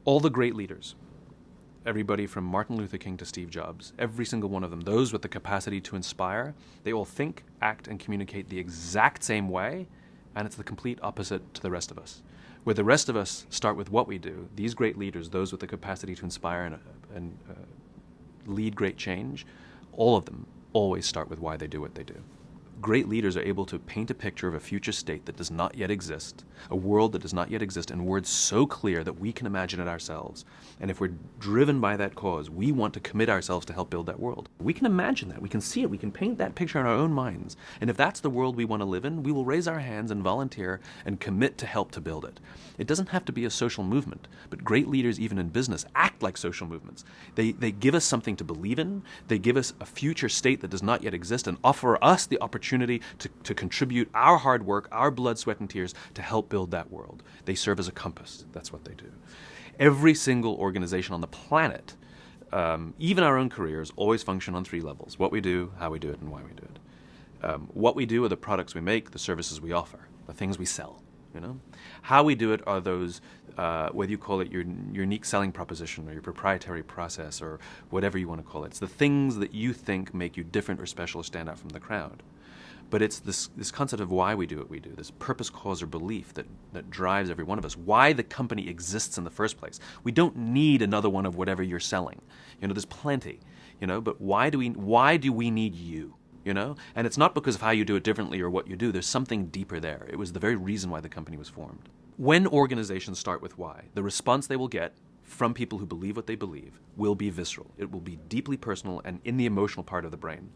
All the great leaders, everybody from Martin Luther King to Steve Jobs, every single one of them, those with the capacity to inspire, they all think, act, and communicate the exact same way, and it's the complete opposite to the rest of us. Where the rest of us start with what we do, these great leaders, those with the capacity to inspire and lead great change, all of them always start with why they do what they do. Great leaders are able to paint a picture of a future state that does not yet exist, a world that does not yet exist, in words so clear that we can imagine it ourselves. And if we're driven by that cause, we want to commit ourselves to help build that world. We can imagine that, we can see it, we can paint that picture in our own minds. And if that's the world we want to live in, we will raise our hands and volunteer and commit to help to build it. It doesn't have to be a social movement, but great leaders, even in business, act like social movements. They give us something to believe in, they give us a future state that does not yet exist, and offer us the opportunity to contribute our hard work, our blood, sweat, and tears to help build that world. They serve as a compass. That's what they do. Every single organization on the planet, even our own careers, always function on three levels: what we do, how we do it, and why we do it. What we do are the products we make, the services we offer, the things we sell. How we do it are those, whether you call it your unique selling proposition or your proprietary process or whatever you want to call it. It's the things that you think make you different or special or stand out from the crowd. But it's this concept of why we do what we do, this purpose, cause, or belief that drives every one of us, why the company exists in the first place. We don't need another one of whatever you're selling. There's plenty, but why do we need you? And it's not because of how you do it differently or what you do. There's something deeper there. It was the very reason why the company was formed. When organizations start with why, the response they will get from people who believe what they believe will be visceral. It will be deeply personal and in the emotional part of the brain.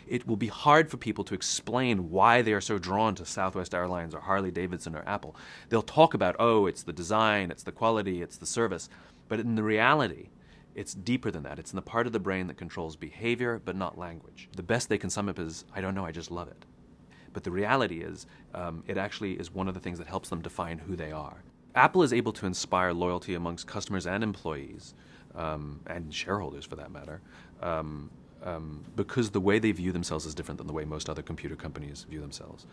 It will be hard for people to explain why they are so drawn to Southwest Airlines or Harley Davidson or Apple. They'll talk about, it's the design, it's the quality, it's the service. But in the reality, it's deeper than that. It's in the part of the brain that controls behavior, but not language. The best they can sum up is, I don't know, I just love it. But the reality is, it actually is one of the things that helps them define who they are. Apple is able to inspire loyalty amongst customers and employees, and shareholders for that matter, because the way they view themselves is different than the way most other computer companies view themselves.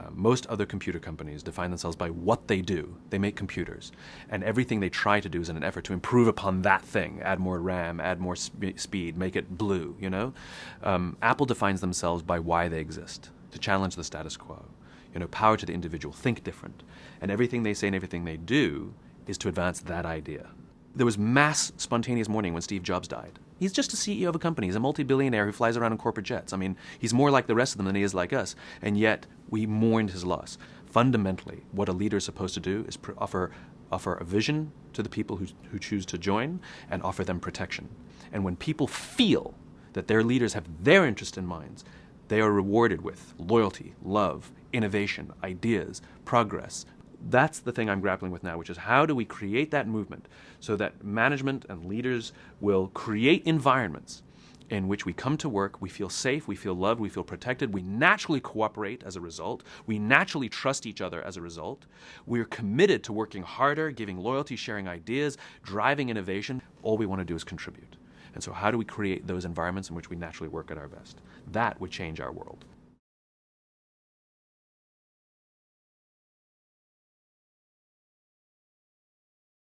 Most other computer companies define themselves by what they do. They make computers, and everything they try to do is in an effort to improve upon that thing, add more RAM, add more speed, make it blue, Apple defines themselves by why they exist, to challenge the status quo, power to the individual, think different. And everything they say and everything they do is to advance that idea. There was mass spontaneous mourning when Steve Jobs died. He's just a CEO of a company. He's a multi-billionaire who flies around in corporate jets. He's more like the rest of them than he is like us. And yet, we mourned his loss. Fundamentally, what a leader is supposed to do is offer a vision to the people who choose to join and offer them protection. And when people feel that their leaders have their interest in mind, they are rewarded with loyalty, love, innovation, ideas, progress. That's the thing I'm grappling with now, which is how do we create that movement so that management and leaders will create environments in which we come to work, we feel safe, we feel loved, we feel protected, we naturally cooperate as a result, we naturally trust each other as a result, we're committed to working harder, giving loyalty, sharing ideas, driving innovation. All we want to do is contribute. And so how do we create those environments in which we naturally work at our best? That would change our world.